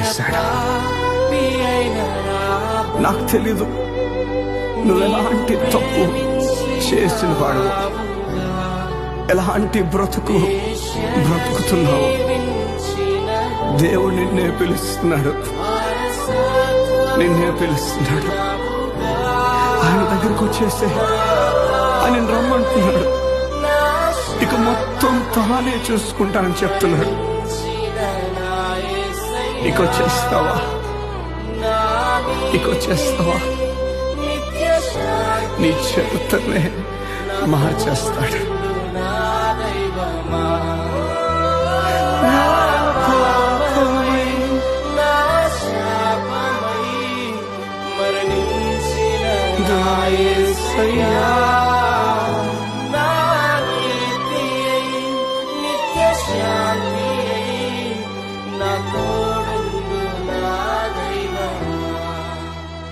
చేశాడు. నాకు తెలీదు నువ్వు ఎలాంటి తప్పు చేసిన వాడు, ఎలాంటి బ్రతుకుతున్నావు. దేవుడు నిన్నే పిలుస్తున్నాడు. ఆయన దగ్గరకు వచ్చేస్తే ఆయన రమ్మంటున్నాడు. ఇక మొత్తం తానే చూసుకుంటానని చెప్తున్నాడు. ఇక వచ్చేస్తావా? నీ చరిత్రనే మార్చేస్తాడు. మరణించిన యేసయ్యా